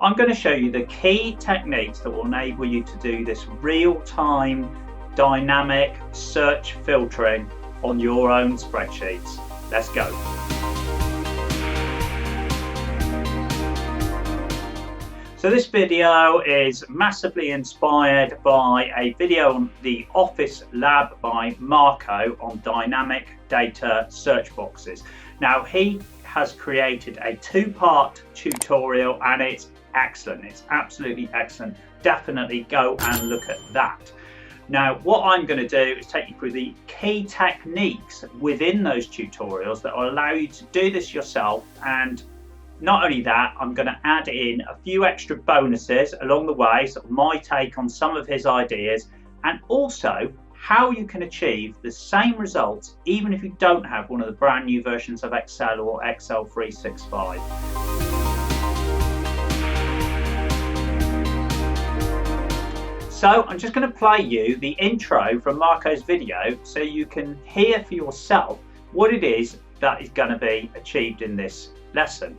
I'm going to show you the key techniques that will enable you to do this real-time dynamic search filtering on your own spreadsheets. Let's go. So this video is massively inspired by a video on the Office Lab by Marco on dynamic data search boxes. Now he has created a two-part tutorial and it's excellent. It's absolutely excellent. Definitely go and look at that. Now what I'm going to do is take you through the key techniques within those tutorials that will allow you to do this yourself, and not only that, I'm going to add in a few extra bonuses along the way, sort of my take on some of his ideas, and also how you can achieve the same results even if you don't have one of the brand new versions of Excel or Excel 365. So I'm just going to play you the intro from Marco's video so you can hear for yourself what it is that is going to be achieved in this lesson.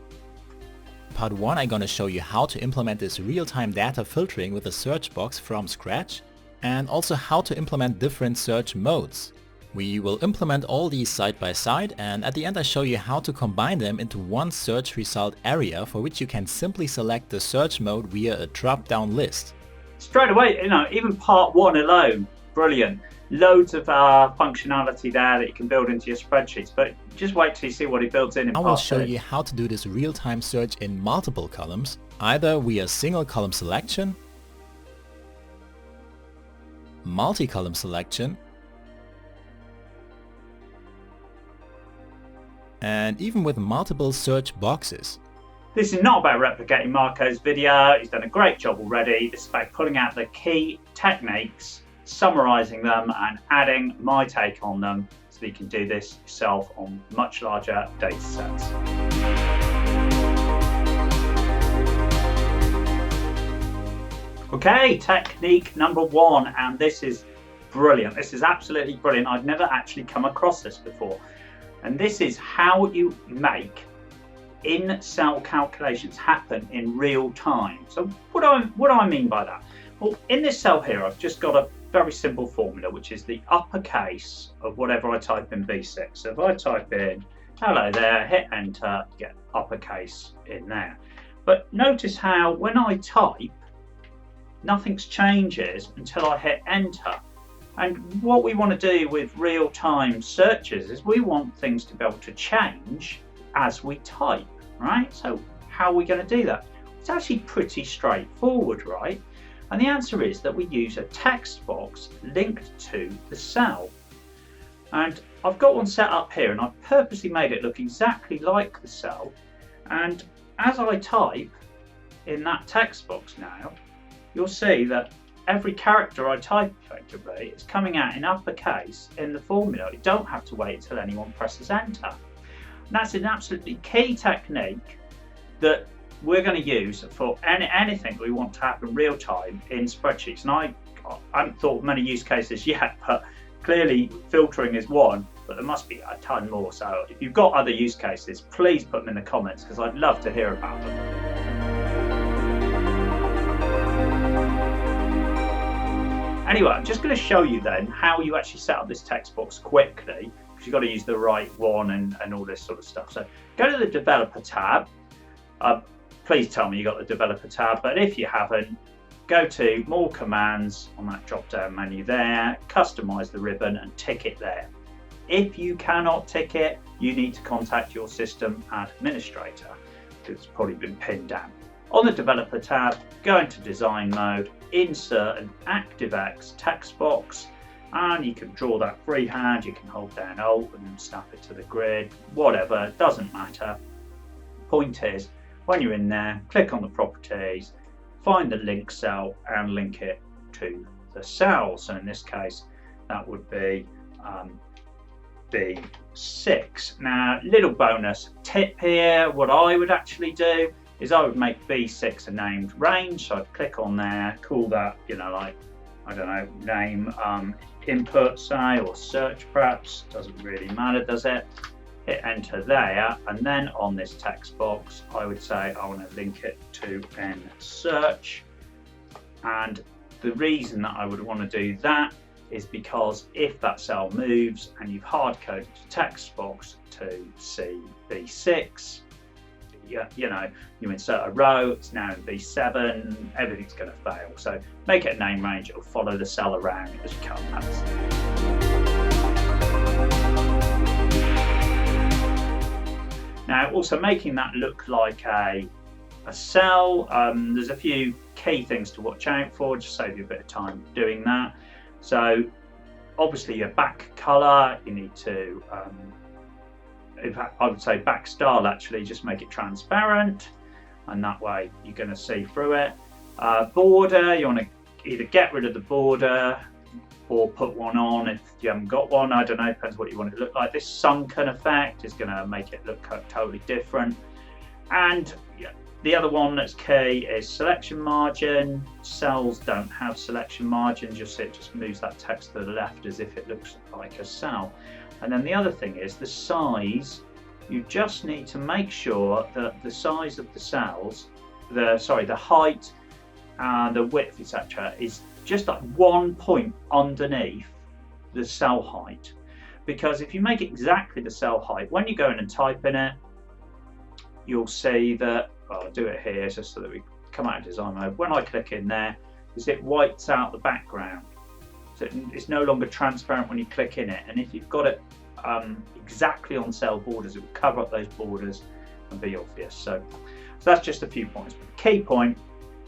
Part 1, I'm going to show you how to implement this real-time data filtering with a search box from scratch, and also how to implement different search modes. We will implement all these side by side, and at the end I show you how to combine them into one search result area, for which you can simply select the search mode via a drop-down list. Straight away, even part 1 alone, brilliant. Loads of functionality there that you can build into your spreadsheets, but just wait till you see what he builds in I will part show 2. you how to do this real-time search in multiple columns, either via single column selection, multi-column selection, and even with multiple search boxes. This is not about replicating Marco's video. He's done a great job already. This is about pulling out the key techniques, summarizing them and adding my take on them so that you can do this yourself on much larger data sets. Okay, technique number 1, and this is brilliant. This is absolutely brilliant. I've never actually come across this before. And this is how you make in-cell calculations happen in real time. So what do I mean by that? Well, in this cell here, I've just got a very simple formula, which is the uppercase of whatever I type in B6. So if I type in hello there, hit enter, get uppercase in there. But notice how when I type, nothing changes until I hit enter. And what we want to do with real-time searches is we want things to be able to change as we type, right? So how are we going to do that? It's actually pretty straightforward, right? And the answer is that we use a text box linked to the cell. And I've got one set up here and I've purposely made it look exactly like the cell. And as I type in that text box now, you'll see that every character I type effectively is coming out in uppercase in the formula. You don't have to wait until anyone presses enter. And that's an absolutely key technique that we're going to use for anything we want to happen real time in spreadsheets. And I haven't thought of many use cases yet, but clearly filtering is one, but there must be a ton more. So if you've got other use cases, please put them in the comments because I'd love to hear about them. Anyway, I'm just going to show you then how you actually set up this text box quickly, because you've got to use the right one and all this sort of stuff. So go to the developer tab. Please tell me you got the developer tab, but if you haven't, go to more commands on that drop down menu there, customize the ribbon and tick it there. If you cannot tick it, you need to contact your system administrator because it's probably been pinned down. On the developer tab, go into design mode, insert an ActiveX text box, and you can draw that freehand. You can hold down Alt and snap it to the grid, whatever, it doesn't matter. Point is, when you're in there, click on the properties, find the link cell and link it to the cell. So in this case, that would be B6. Now, little bonus tip here, what I would actually do is I would make B6 a named range. So I'd click on there, call that, like, I don't know, name input, say, or search perhaps, doesn't really matter, does it? hit enter there, and then on this text box I would say I want to link it to n search. And the reason that I would want to do that is because if that cell moves and you've hard coded the text box to B6, you know, you insert a row, it's now in B7, everything's going to fail. So make it a name range, it'll follow the cell around as you come past. Now, also making that look like a cell, there's a few key things to watch out for, just save you a bit of time doing that. So obviously your back color, you need to, in fact I would say back style actually, just make it transparent, and that way you're going to see through it. Border, you want to either get rid of the border or put one on if you haven't got one. I don't know, depends what you want it to look like. This sunken effect is going to make it look totally different. And the other one that's key is selection margin. Cells don't have selection margins. You'll see it just moves that text to the left as if it looks like a cell. And then the other thing is the size. You just need to make sure that the size of the cells, the height and the width, etc., is just like 1 point underneath the cell height. Because if you make it exactly the cell height, when you go in and type in it, you'll see that, well, I'll do it here just so that we come out of design mode. When I click in there, it whites out the background. So it's no longer transparent when you click in it. And if you've got it exactly on cell borders, it will cover up those borders and be obvious. So that's just a few points. But the key point,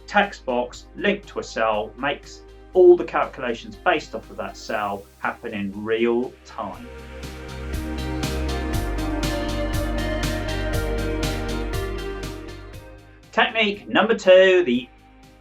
text box linked to a cell makes all the calculations based off of that cell happen in real time. Technique number 2, the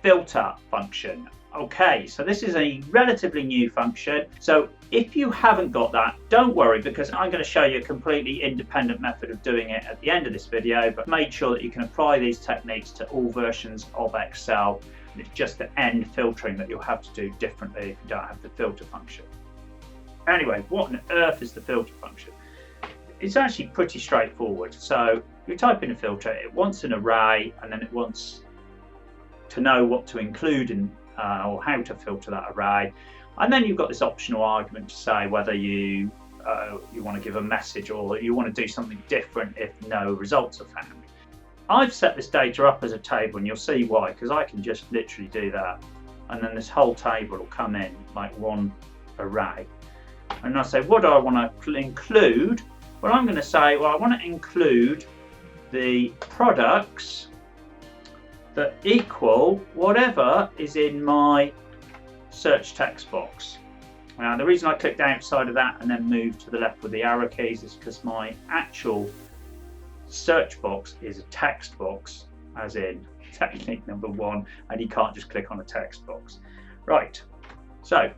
filter function. Okay, so this is a relatively new function. So if you haven't got that, don't worry, because I'm going to show you a completely independent method of doing it at the end of this video, but make sure that you can apply these techniques to all versions of Excel. It's just the end filtering that you'll have to do differently if you don't have the filter function. Anyway, what on earth is the filter function? It's actually pretty straightforward. So you type in a filter, it wants an array, and then it wants to know what to include in or how to filter that array. And then you've got this optional argument to say whether you want to give a message or you want to do something different if no results are found. I've set this data up as a table, and you'll see why, because I can just literally do that, and then this whole table will come in like one array. And I say, what do I want to include? Well, I'm going to say, well, I want to include the products that equal whatever is in my search text box. Now, the reason I clicked outside of that and then moved to the left with the arrow keys is because my actual search box is a text box, as in technique number 1, and you can't just click on a text box. Right, so I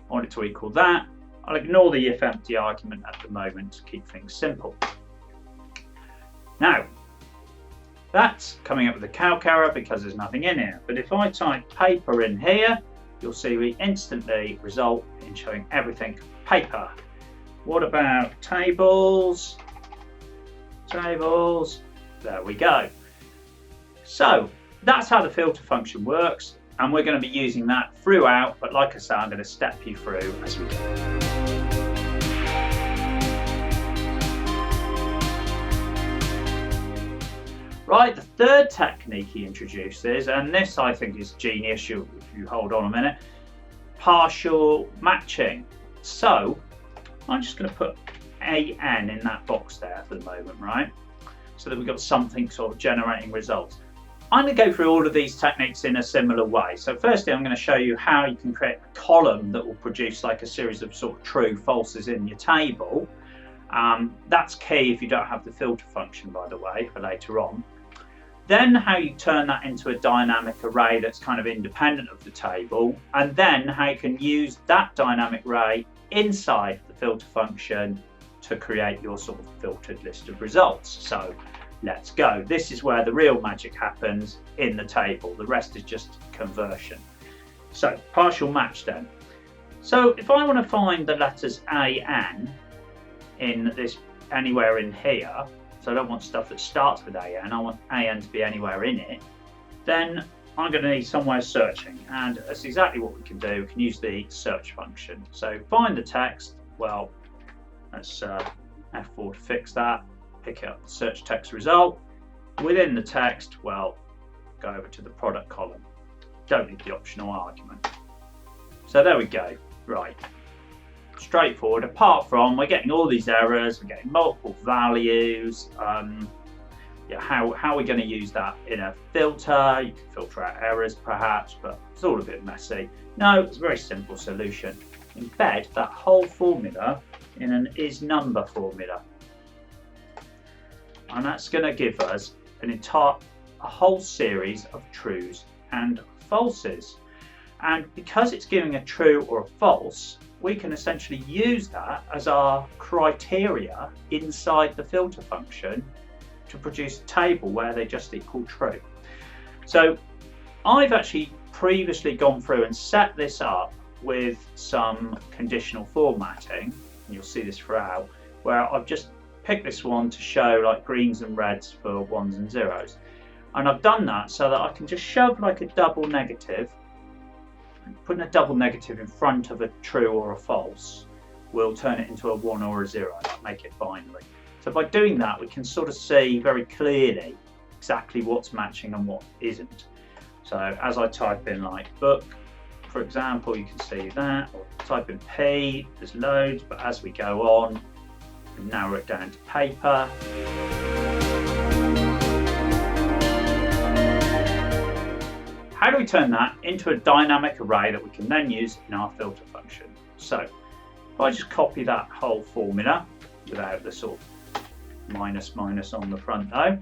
want it to equal that. I'll ignore the if empty argument at the moment to keep things simple. Now, that's coming up with a calc error because there's nothing in here. But if I type paper in here, you'll see we instantly result in showing everything paper. What about tables? Tables. There we go. So that's how the filter function works, and we're going to be using that throughout, but like I say, I'm going to step you through as we go. Right, the third technique he introduces, and this I think is genius, if you hold on a minute, partial matching. So I'm just going to put AN in that box there for the moment, right? So that we've got something sort of generating results. I'm going to go through all of these techniques in a similar way. So firstly, I'm going to show you how you can create a column that will produce like a series of sort of true falses in your table. That's key if you don't have the filter function, by the way, for later on. Then how you turn that into a dynamic array that's kind of independent of the table, and then how you can use that dynamic array inside the filter function to create your sort of filtered list of results. So let's go. This is where the real magic happens in the table. The rest is just conversion. So partial match then. So if I want to find the letters A, N in this anywhere in here, so I don't want stuff that starts with AN, I want AN to be anywhere in it, then I'm going to need somewhere searching, and that's exactly what we can do. We can use the search function. So find the text, well, let's F4 to fix that, pick up the search text result. Within the text, well, go over to the product column. Don't need the optional argument. So there we go, right. Straightforward, apart from we're getting all these errors, we're getting multiple values. Yeah, how are we going to use that in a filter? You can filter out errors perhaps, but it's all a bit messy. No, it's a very simple solution. Embed that whole formula in an isNumber formula. And that's going to give us a whole series of trues and falses. And because it's giving a true or a false, we can essentially use that as our criteria inside the filter function to produce a table where they just equal true. So I've actually previously gone through and set this up with some conditional formatting, and you'll see this throughout, where I've just picked this one to show like greens and reds for ones and zeros. And I've done that so that I can just shove like a double negative. Putting a double negative in front of a true or a false will turn it into a 1 or a 0, make it binary. So by doing that, we can sort of see very clearly exactly what's matching and what isn't. So as I type in like book, for example, you can see that, or type in P, there's loads, but as we go on, we can narrow it down to paper. How do we turn that into a dynamic array that we can then use in our filter function? So if I just copy that whole formula without the sort of minus on the front though,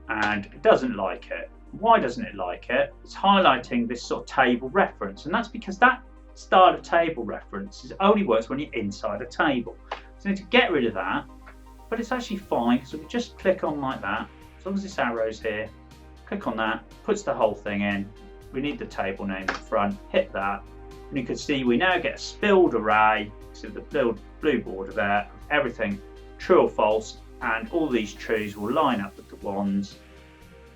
and it doesn't like it. Why doesn't it like it? It's highlighting this sort of table reference, and that's because that style of table reference only works when you're inside a table. So we need to get rid of that, but it's actually fine, so we just click on like that, as long as this arrow's here, click on that, puts the whole thing in. We need the table name in front, hit that, and you can see we now get a spilled array, so the blue border there, everything true or false, and all these trues will line up with the ones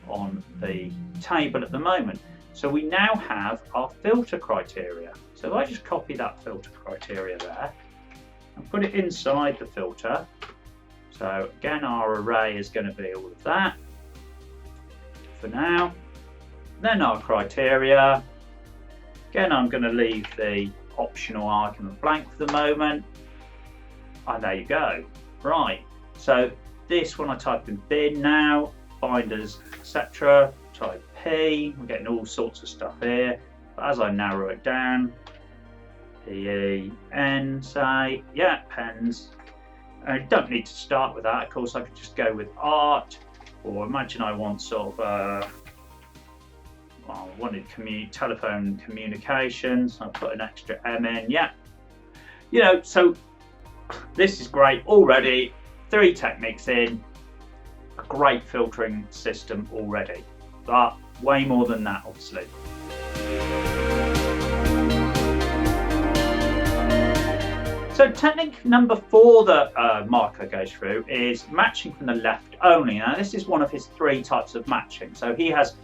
on the table at the moment. So we now have our filter criteria. So if I just copy that filter criteria there and put it inside the filter, so again our array is going to be all of that for now. Then our criteria, again I'm going to leave the optional argument blank for the moment, and there you go. Right, so this, when I type in bin now, binders, etc., type P, we're getting all sorts of stuff here, but as I narrow it down, P-E-N, say, yeah, pens. I don't need to start with that, of course I could just go with art, or imagine I want sort of, I wanted telephone communications, I'll put an extra M in, yeah. You know, so this is great already, 3 techniques in, a great filtering system already, but way more than that obviously. So technique number 4 that Marco goes through is matching from the left only. Now this is one of his 3 types of matching. So he has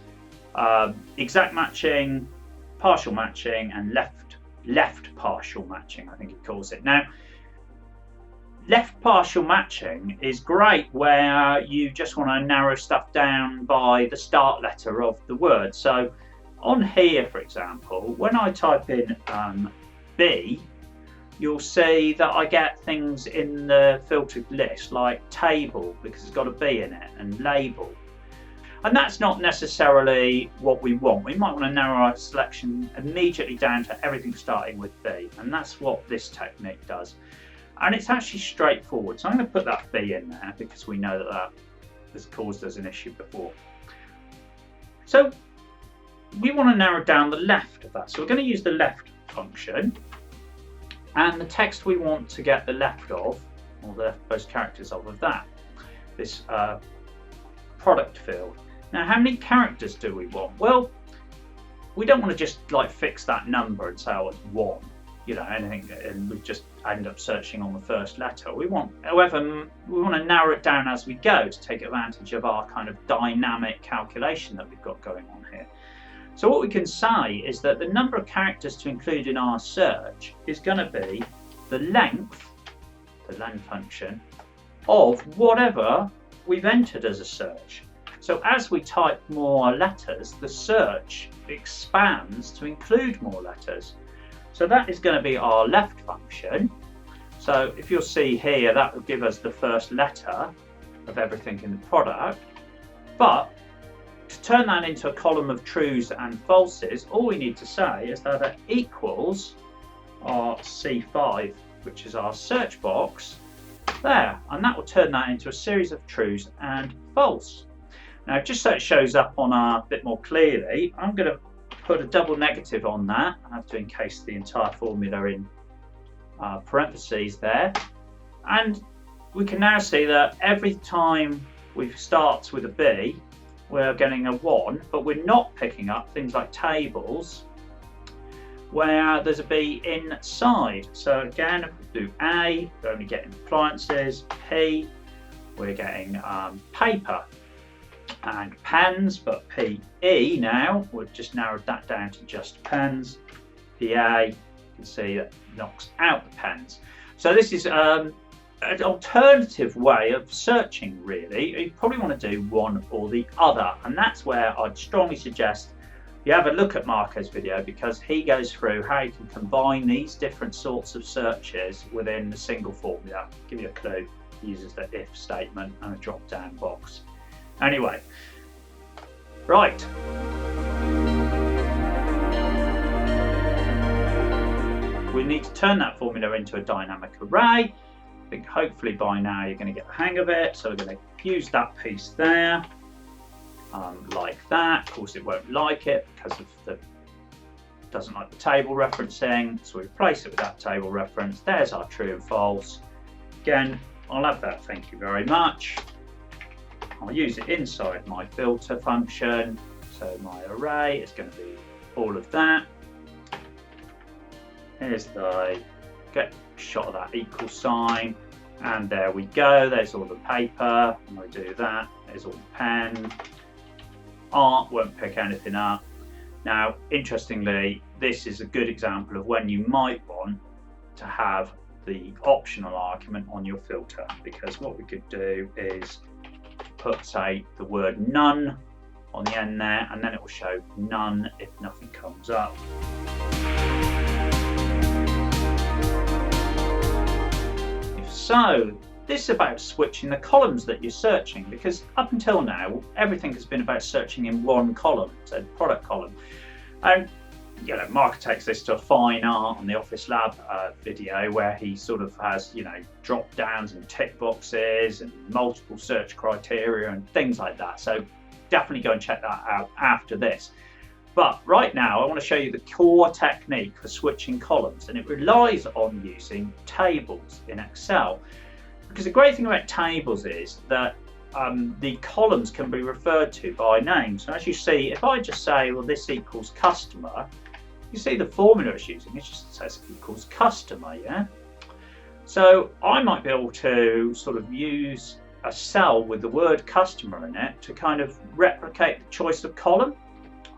exact matching, partial matching, and left partial matching, I think he calls it. Now left partial matching is great where you just want to narrow stuff down by the start letter of the word. So on here, for example, when I type in B, you'll see that I get things in the filtered list like table, because it's got a B in it, and label. And that's not necessarily what we want. We might want to narrow our selection immediately down to everything starting with B, and that's what this technique does. And it's actually straightforward. So I'm going to put that B in there because we know that that has caused us an issue before. So we want to narrow down the left of that. So we're going to use the left function. And the text we want to get the left of, or the leftmost characters of that, this product field. Now, how many characters do we want? Well, we don't want to just like fix that number and say, oh, it's 1. anything, and we just end up searching on the first letter. However, we want to narrow it down as we go to take advantage of our kind of dynamic calculation that we've got going on here. So what we can say is that the number of characters to include in our search is going to be the len function, of whatever we've entered as a search. So as we type more letters, the search expands to include more letters. So that is going to be our left function. So if you'll see here, that will give us the first letter of everything in the product. But to turn that into a column of trues and falses, all we need to say is that it equals our C5, which is our search box there, and that will turn that into a series of trues and false. Now, just so it shows up on a bit more clearly, I'm going to put a double negative on that. I have to encase the entire formula in parentheses there, and we can now see that every time we start with a B, we're getting a 1, but we're not picking up things like tables where there's a B inside. So again, if we do A, we're only getting appliances. P, we're getting paper and pens, but PE now, we've just narrowed that down to just pens. PA, you can see that knocks out the pens. So this is an alternative way of searching, really. You probably want to do one or the other, and that's where I'd strongly suggest you have a look at Marco's video, because he goes through how you can combine these different sorts of searches within a single formula. I'll give you a clue. He uses the if statement and a drop down box. Anyway, right. We need to turn that formula into a dynamic array. I think hopefully by now you're going to get the hang of it. So we're going to use that piece there, like that. Of course, it won't like it because of doesn't like the table referencing. So we replace it with that table reference. There's our true and false. Again, I'll have that. Thank you very much. I'll use it inside my filter function. So my array is going to be all of that. Here's the get shot of that equal sign, and there we go. There's all the paper, and I do that. There's all the pen. Art won't pick anything up. Now, interestingly, this is a good example of when you might want to have the optional argument on your filter, because what we could do is put, say, the word none on the end there, and then it will show none if nothing comes up. So this is about switching the columns that you're searching, because up until now everything has been about searching in one column, so the product column. And Marco takes this to a fine art on the Office Lab video, where he sort of has drop downs and tick boxes and multiple search criteria and things like that. So definitely go and check that out after this. But right now I want to show you the core technique for switching columns, and it relies on using tables in Excel. Because the great thing about tables is that the columns can be referred to by name. So as you see, if I just say, well, this equals customer, you see the formula it's using, it just says equals customer, yeah? So I might be able to sort of use a cell with the word customer in it to kind of replicate the choice of column.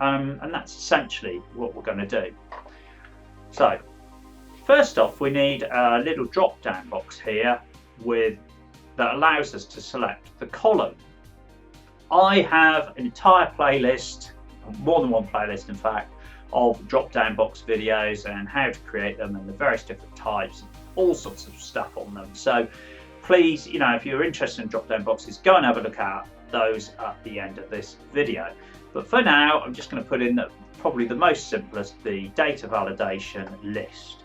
And that's essentially what we're going to do. So first off, we need a little drop down box here that allows us to select the column. I have an entire playlist, more than one playlist in fact, of drop down box videos and how to create them and the various different types, all sorts of stuff on them. So please, if you're interested in drop down boxes, go and have a look at those at the end of this video. But for now, I'm just going to put in probably the most simplest, the data validation list.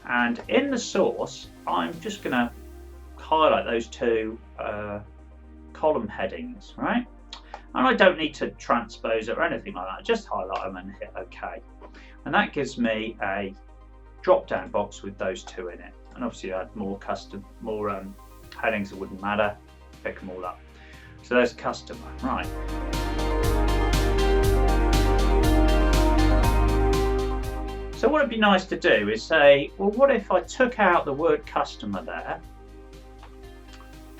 And in the source, I'm just going to highlight those two column headings, right? And I don't need to transpose it or anything like that. Just highlight them and hit OK. And that gives me a drop-down box with those two in it. And obviously, I had more headings that wouldn't matter. Pick them all up. So there's customer, right? So what might be nice to do is say, well, what if I took out the word customer there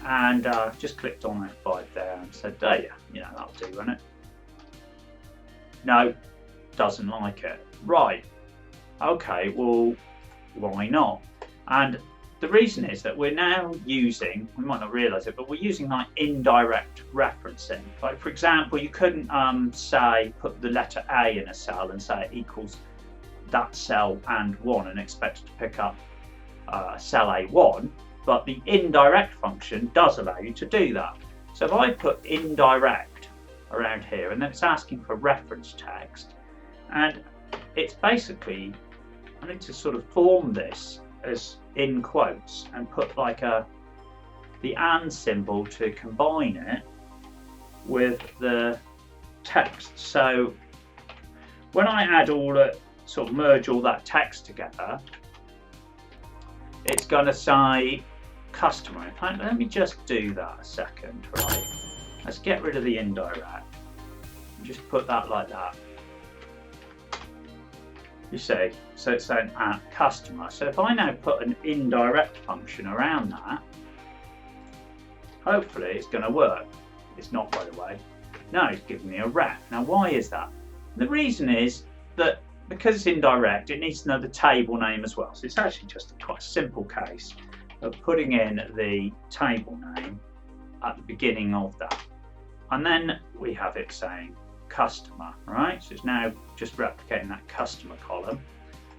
and just clicked on F5 there and said, there, yeah, that'll do, won't it? No, doesn't like it. Right, okay, well, why not? And the reason is that we're now using, we might not realise it, but we're using like indirect referencing. Like for example, you couldn't say, put the letter A in a cell and say it equals that cell and 1 and expect it to pick up cell A1, but the indirect function does allow you to do that. So if I put indirect around here, and then it's asking for reference text, and it's basically, I need to sort of form this as in quotes and put like the and symbol to combine it with the text. So when I add all that, sort of merge all that text together, it's going to say customer. In fact, let me just do that a second, right? Let's get rid of the indirect. Just put that like that. You see, so it's saying at customer. So if I now put an indirect function around that, hopefully it's going to work. It's not, by the way. No, it's giving me a ref. Now, why is that? The reason is that because it's indirect, it needs to know the table name as well. So it's actually just a quite simple case of putting in the table name at the beginning of that. And then we have it saying customer, right? So it's now just replicating that customer column.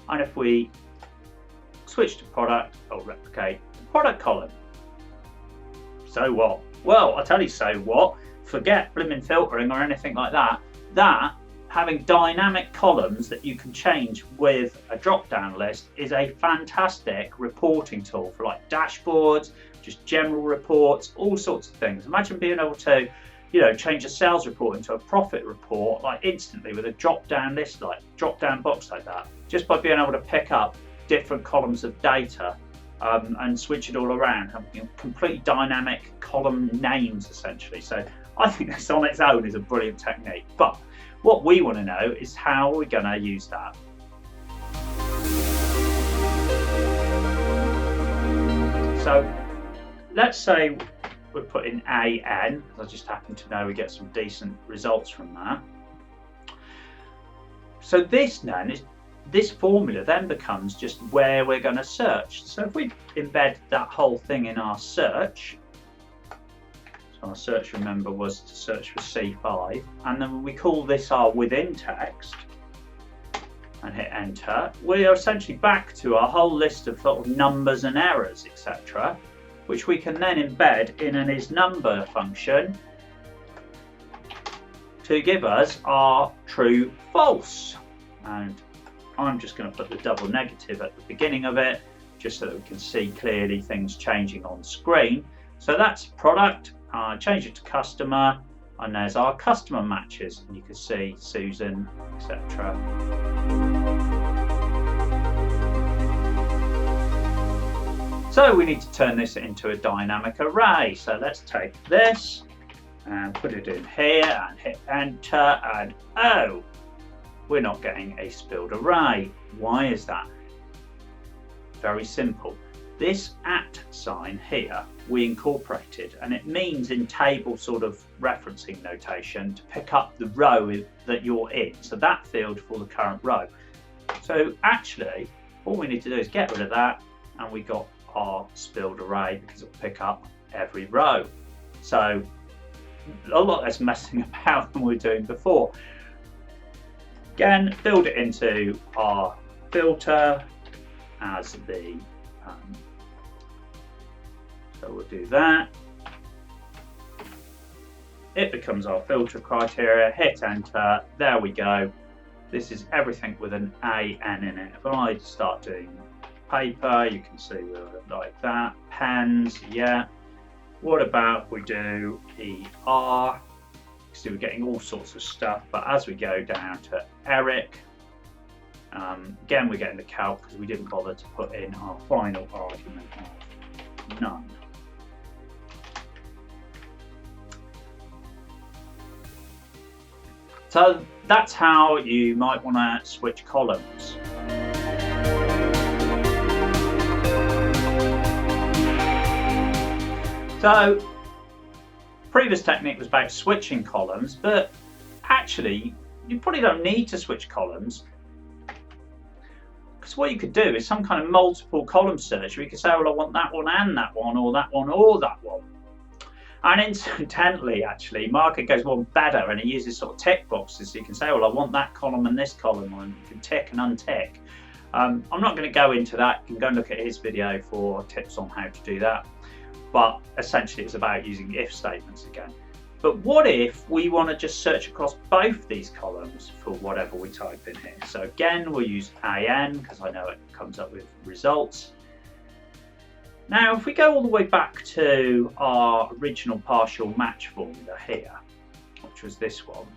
And if we switch to product, it'll replicate the product column. So what? Well, I'll tell you so what. Forget blimmin' filtering or anything like that. Having dynamic columns that you can change with a drop-down list is a fantastic reporting tool for like dashboards, just general reports, all sorts of things. Imagine being able to, you know, change a sales report into a profit report like instantly with a drop-down list, like drop-down box like that, just by being able to pick up different columns of data and switch it all around, having completely dynamic column names essentially. So I think this on its own is a brilliant technique. But what we want to know is how we're going to use that. So let's say we're putting AN, because I just happen to know we get some decent results from that. So this formula then becomes just where we're going to search. So if we embed that whole thing in our search, so our search, remember, was to search for C5, and then we call this our within text and hit enter, we are essentially back to our whole list of sort of numbers and errors, etc., which we can then embed in an isNumber function to give us our true false. And I'm just going to put the double negative at the beginning of it just so that we can see clearly things changing on screen. So that's product. Change it to customer, and there's our customer matches, and you can see Susan, etc. So we need to turn this into a dynamic array. So let's take this and put it in here and hit enter, and oh, we're not getting a spilled array. Why is that? Very simple. This @ sign here we incorporated, and it means in table sort of referencing notation to pick up the row that you're in, so that field for the current row. So actually all we need to do is get rid of that, and we got our spilled array because it'll pick up every row. So a lot less messing about than we were doing before. Again, build it into our filter as the so we'll do that. It becomes our filter criteria, hit enter, there we go. This is everything with an AN in it. If I start doing paper, you can see we'll look like that. Pens, yeah. What about we do ER? See, we're getting all sorts of stuff, but as we go down to Eric, again we're getting the calc because we didn't bother to put in our final argument of none. So that's how you might want to switch columns. So previous technique was about switching columns, but actually you probably don't need to switch columns, because what you could do is some kind of multiple column search where you could say, well, I want that one and that one, or that one or that one. And incidentally, actually, Marco goes one better, and he uses sort of tick boxes, so you can say, well, I want that column and this column, and you can tick and untick. I'm not going to go into that. You can go and look at his video for tips on how to do that. But essentially, it's about using if statements again. But what if we want to just search across both these columns for whatever we type in here? So again, we'll use AN because I know it comes up with results. Now, if we go all the way back to our original partial match formula here, which was this one,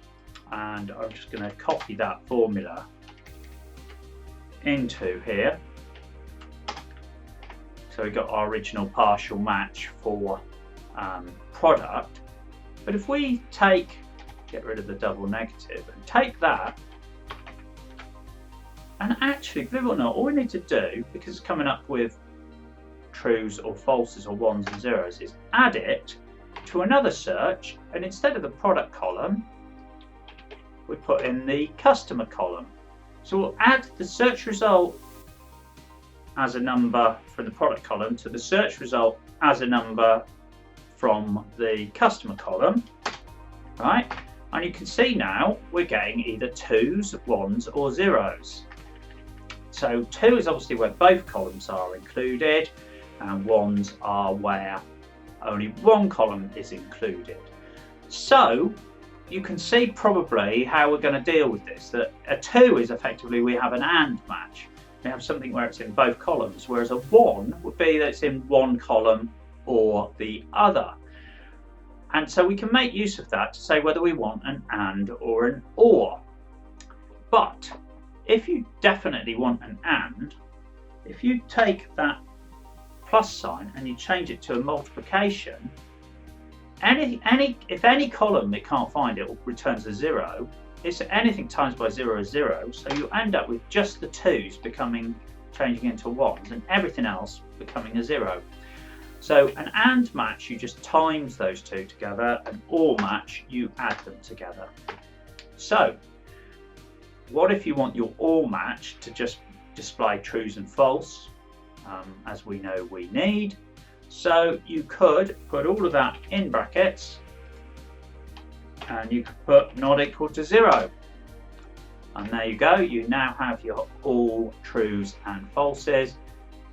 and I'm just going to copy that formula into here. So we've got our original partial match for product. But if we get rid of the double negative and take that, and actually, believe it or not, all we need to do, because it's coming up with trues or falses or ones and zeros, is add it to another search, and instead of the product column, we put in the customer column. So we'll add the search result as a number from the product column to the search result as a number from the customer column, right? And you can see now we're getting either 2s, 1s or 0s. So 2 is obviously where both columns are included, and 1s are where only one column is included. So you can see probably how we're going to deal with this, that a 2 is effectively we have an AND match. We have something where it's in both columns, whereas a 1 would be that it's in one column or the other. And so we can make use of that to say whether we want an AND or an OR. But if you definitely want an AND, if you take that plus sign and you change it to a multiplication, if any column it can't find, it returns a 0. It's anything times by 0 is 0, so you end up with just the 2's changing into 1s, and everything else becoming a 0. So an AND match, you just times those two together. An OR match, you add them together. So what if you want your OR match to just display trues and false, as we know we need? So you could put all of that in brackets, and you could put not equal to 0. And there you go, you now have your all trues and falses.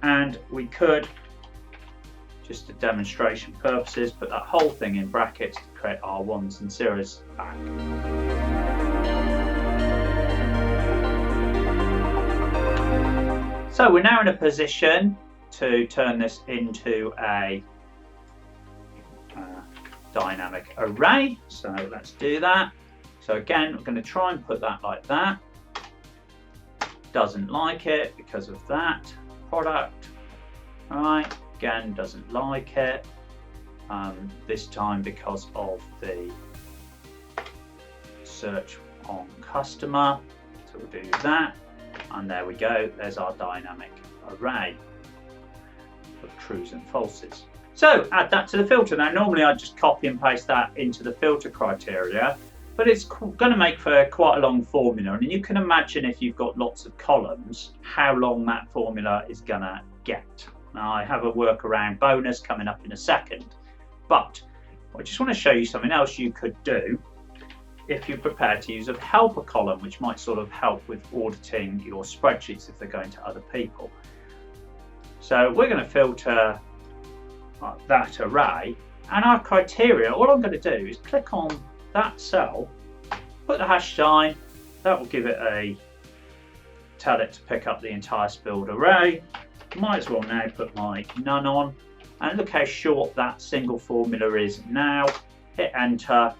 And we could, just for demonstration purposes, put that whole thing in brackets to create our 1s and 0s back. So we're now in a position to turn this into a dynamic array. So let's do that. So again, we're going to try and put that like that. Doesn't like it because of that product. All right, again, doesn't like it. This time because of the search on customer. So we'll do that. And there we go. There's our dynamic array of trues and falses. So add that to the filter. Now normally I just copy and paste that into the filter criteria, but it's going to make for quite a long formula, and you can imagine if you've got lots of columns how long that formula is going to get. Now I have a workaround bonus coming up in a second, but I just want to show you something else you could do if you're prepared to use a helper column, which might sort of help with auditing your spreadsheets if they're going to other people. So we're going to filter that array, and our criteria, all I'm going to do is click on that cell, put the hash sign, that will give it tell it to pick up the entire spilled array. Might as well now put my none on, and look how short that single formula is now. Hit enter,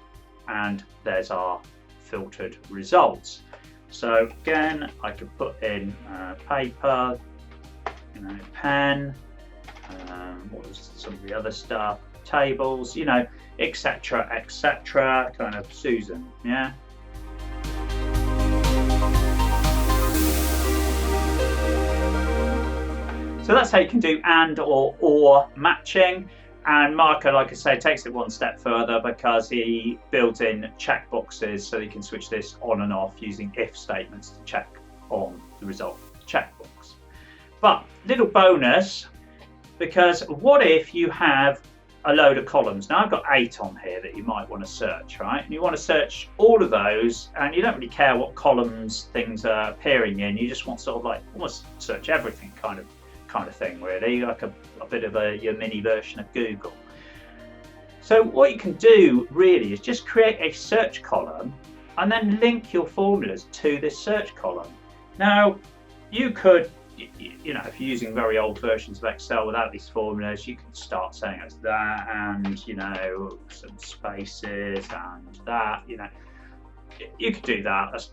and there's our filtered results. So again, I could put in paper, pen, what was some of the other stuff, tables, etc, etc, kind of Susan, yeah. So that's how you can do AND or OR matching. And Marco, like I say, takes it one step further because he builds in checkboxes so you can switch this on and off using if statements to check on the result of the checkbox. But little bonus, because what if you have a load of columns? Now I've got 8 on here that you might want to search, right? And you want to search all of those, and you don't really care what columns things are appearing in. You just want sort of like almost search everything kind of thing, really, like a bit of your mini version of Google. So what you can do really is just create a search column and then link your formulas to this search column. Now you could, you know, if you're using very old versions of Excel without these formulas, you can start saying it's that and, you know, some spaces and that, you know, you could do that.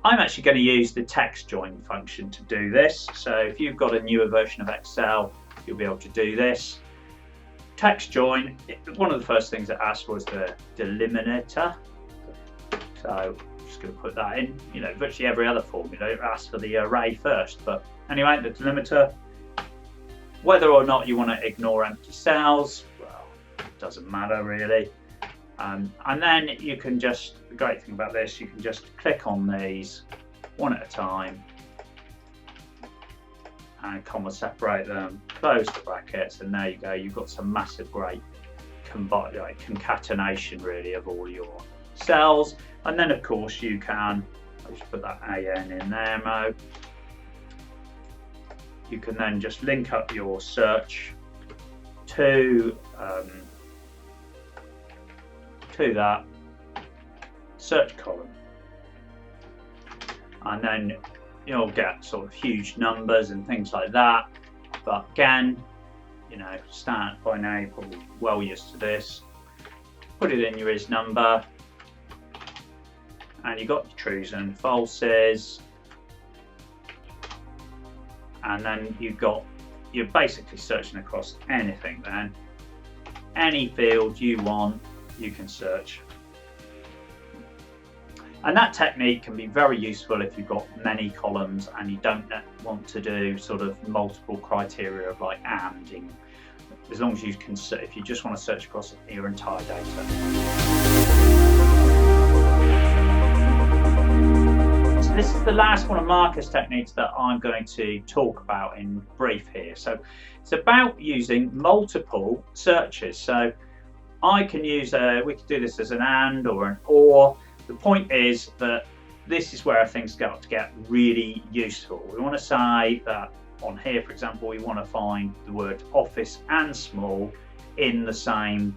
I'm actually going to use the text join function to do this. So if you've got a newer version of Excel, you'll be able to do this. Text join, one of the first things it asked was the delimiter. So I'm just going to put that in. You know, virtually every other formula, it asks for the array first. But anyway, the delimiter, whether or not you want to ignore empty cells, well, it doesn't matter really. And then you can just, the great thing about this, you can just click on these one at a time and comma separate them, close the brackets, and there you go. You've got some massive great concatenation really of all your cells. And then of course you can, I'll just put that AN in there, Mo. You can then just link up your search to that search column, and then you'll get sort of huge numbers and things like that. But again, you know, start by now, you're probably well used to this. Put it in your is number, and you've got your trues and falses, and then you're basically searching across anything. Then any field you want, you can search. And that technique can be very useful if you've got many columns and you don't want to do sort of multiple criteria of like anding, as long as you can, if you just want to search across your entire data. So this is the last one of Marcus' techniques that I'm going to talk about in brief here. So it's about using multiple searches. So I can use we could do this as an and or an or. The point is that this is where things start to get really useful. We want to say that on here, for example, we want to find the word office and small in the same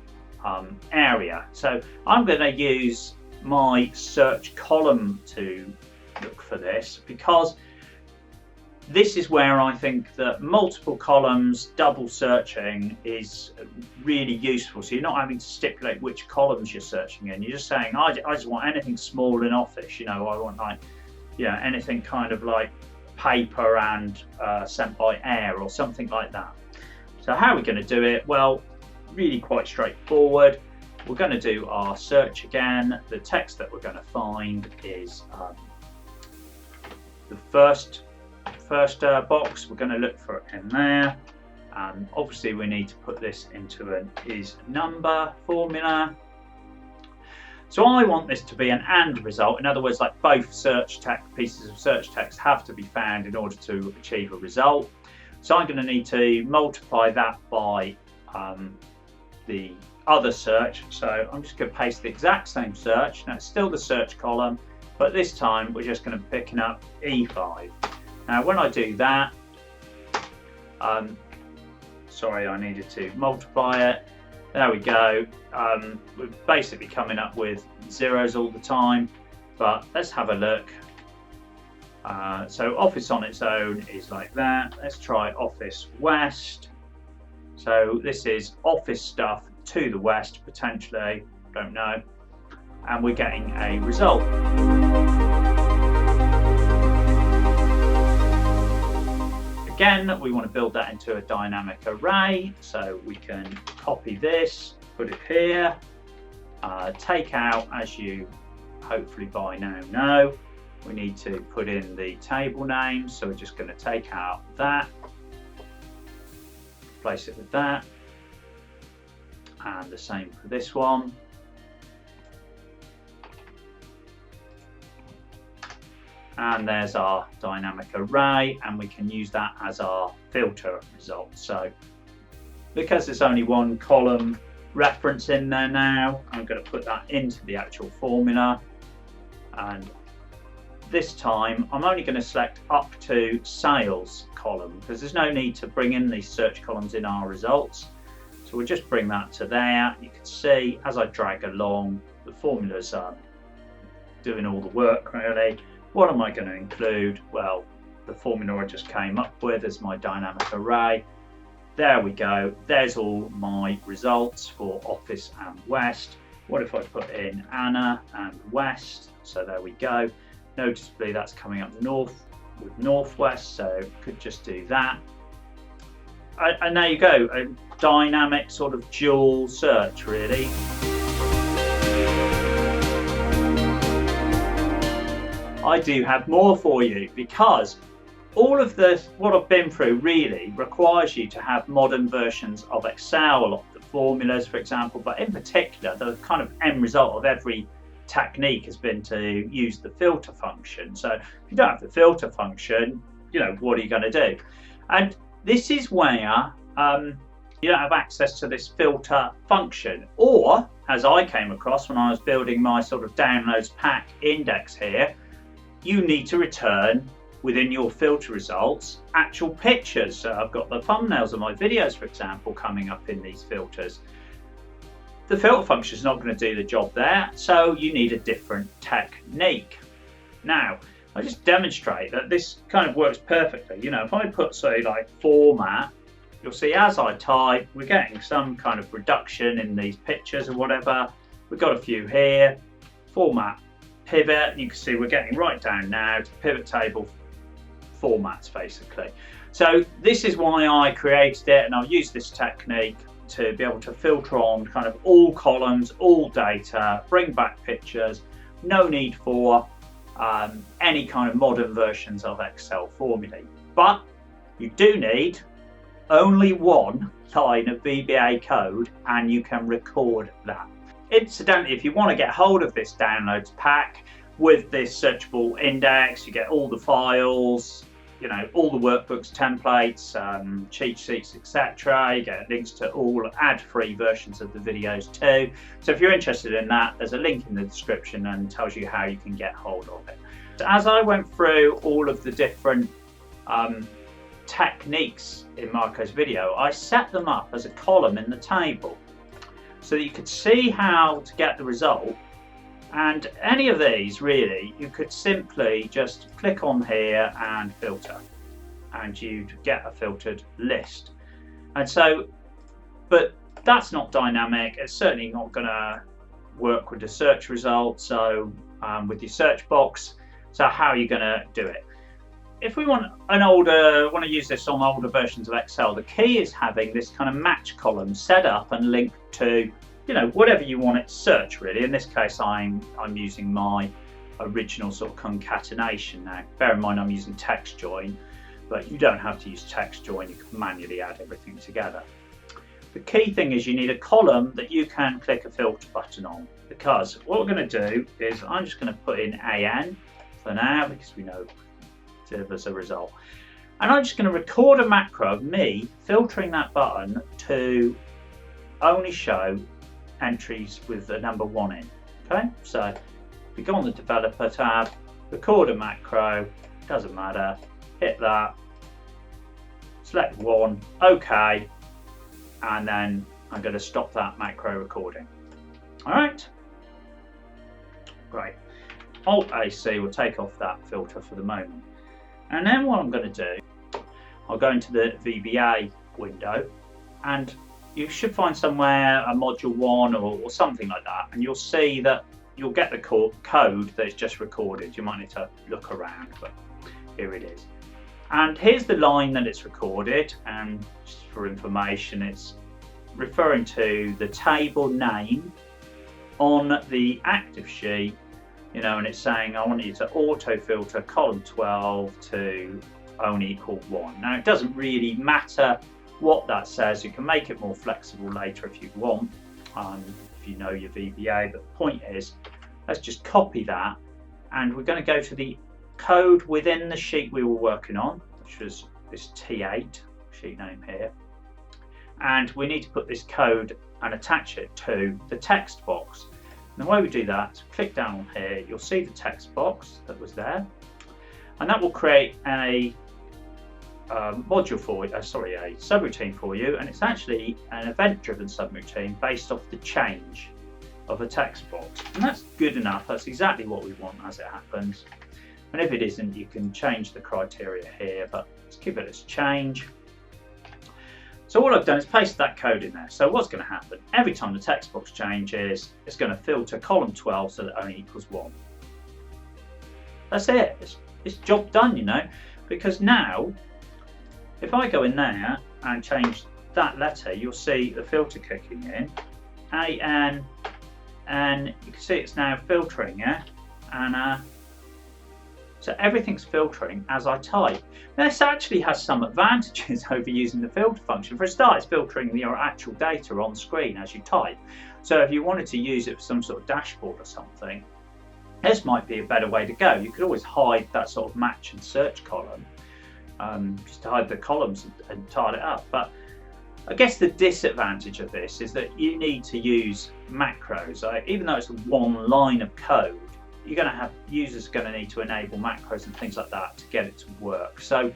area. So I'm going to use my search column to look for this, because this is where I think that multiple columns, double searching is really useful. So you're not having to stipulate which columns you're searching in. You're just saying, I just want anything small in Office. You know, I want like, you know, anything kind of like paper and sent by air or something like that. So how are we going to do it? Well, really quite straightforward. We're going to do our search again. The text that we're going to find is the first box. We're going to look for it in there. Obviously we need to put this into an is number formula. So I want this to be an and result. In other words, like both pieces of search text have to be found in order to achieve a result. So I'm going to need to multiply that by the other search. So I'm just going to paste the exact same search. Now it's still the search column, but this time we're just going to be picking up E5. Now when I do that, sorry, I needed to multiply it. There we go. We're basically coming up with zeros all the time, but let's have a look. So Office on its own is like that. Let's try Office West. So this is Office stuff to the west, potentially, don't know. And we're getting a result. Again, we want to build that into a dynamic array, so we can copy this, put it here, take out, as you hopefully by now know, we need to put in the table name, so we're just going to take out that, replace it with that, and the same for this one. And there's our dynamic array, and we can use that as our filter result. So because there's only one column reference in there now, I'm going to put that into the actual formula, and this time I'm only going to select up to sales column because there's no need to bring in these search columns in our results. So we'll just bring that to there. You can see as I drag along, the formulas are doing all the work really. What am I going to include? Well, the formula I just came up with as my dynamic array. There we go. There's all my results for Office and West. What if I put in Anna and West? So there we go. Noticeably that's coming up north with Northwest, so could just do that. And there you go, a dynamic sort of dual search really. I do have more for you because all of this, what I've been through really requires you to have modern versions of Excel, of the formulas for example, but in particular the kind of end result of every technique has been to use the filter function. So if you don't have the filter function, you know, what are you going to do? And this is where you don't have access to this filter function, or as I came across when I was building my sort of downloads pack index here, you need to return within your filter results actual pictures. So I've got the thumbnails of my videos, for example, coming up in these filters. The filter function is not going to do the job there, so you need a different technique. Now, I just demonstrate that this kind of works perfectly. You know, if I put, say, like format, you'll see as I type, we're getting some kind of reduction in these pictures or whatever. We've got a few here. Format, pivot, you can see we're getting right down now to pivot table formats, basically. So this is why I created it, and I'll use this technique to be able to filter on kind of all columns, all data, bring back pictures. No need for any kind of modern versions of Excel formulae. But you do need only one line of VBA code, and you can record that. Incidentally, if you want to get hold of this downloads pack with this searchable index, you get all the files, you know, all the workbooks, templates, cheat sheets, etc. You get links to all ad-free versions of the videos too. So if you're interested in that, there's a link in the description and tells you how you can get hold of it. So as I went through all of the different techniques in Marco's video, I set them up as a column in the table so that you could see how to get the result. And any of these really, you could simply just click on here and filter, and you'd get a filtered list. And so, but that's not dynamic. It's certainly not going to work with the search result. So with your search box, so how are you going to do it? If we want to use this on older versions of Excel, the key is having this kind of match column set up and linked to, you know, whatever you want it to search really. In this case, I'm using my original sort of concatenation now. Bear in mind I'm using text join, but you don't have to use text join. You can manually add everything together. The key thing is you need a column that you can click a filter button on, because what we're going to do is I'm just going to put in AN for now because we know it delivers a result. And I'm just going to record a macro of me filtering that button to only show entries with the number 1 in. Okay, so if we go on the developer tab, record a macro, doesn't matter, hit that, select 1, okay, and then I'm going to stop that macro recording. All right, great. Alt AC will take off that filter for the moment. And then what I'm going to do, I'll go into the VBA window, and you should find somewhere a module 1 or something like that, and you'll see that you'll get the code that is just recorded. You might need to look around, but here it is. And here's the line that it's recorded, and just for information, it's referring to the table name on the active sheet, you know, and it's saying I want you to auto filter column 12 to only equal 1. Now it doesn't really matter what that says. You can make it more flexible later if you want, if you know your VBA. But the point is, let's just copy that, and we're going to go to the code within the sheet we were working on, which was this T8 sheet name here, and we need to put this code and attach it to the text box. And the way we do that is click down on here, you'll see the text box that was there, and that will create a module for you, a subroutine for you, and it's actually an event-driven subroutine based off the change of a text box, and that's good enough. That's exactly what we want as it happens. And if it isn't, you can change the criteria here, but let's give it as change. So all I've done is paste that code in there. So what's going to happen? Every time the text box changes, it's going to filter column 12 so that only equals 1. That's it. It's job done, you know, because now if I go in there and change that letter, you'll see the filter kicking in, AN, and you can see it's now filtering, yeah, and so everything's filtering as I type. Now, this actually has some advantages over using the filter function. For a start, it's filtering your actual data on screen as you type. So if you wanted to use it for some sort of dashboard or something, this might be a better way to go. You could always hide that sort of match and search column, just to hide the columns and tidy it up. But I guess the disadvantage of this is that you need to use macros. Even though it's one line of code, you're going to have users going to need to enable macros and things like that to get it to work. So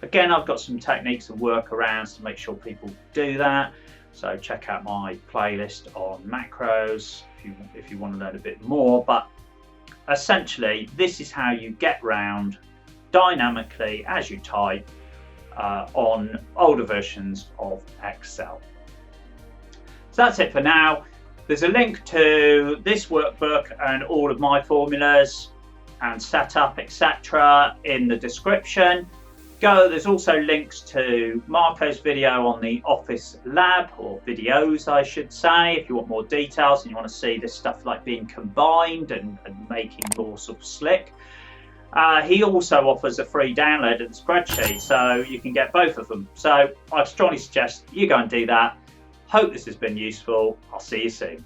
again, I've got some techniques and workarounds to make sure people do that. So check out my playlist on macros if you want to learn a bit more. But essentially, this is how you get round dynamically as you type on older versions of Excel. So that's it for now. There's a link to this workbook and all of my formulas and setup, etc. in the description. There's also links to Marco's video on the Office Lab, or videos I should say, if you want more details and you want to see this stuff like being combined and making more sort of slick. He also offers a free download of the spreadsheet, so you can get both of them. So I strongly suggest you go and do that. Hope this has been useful. I'll see you soon.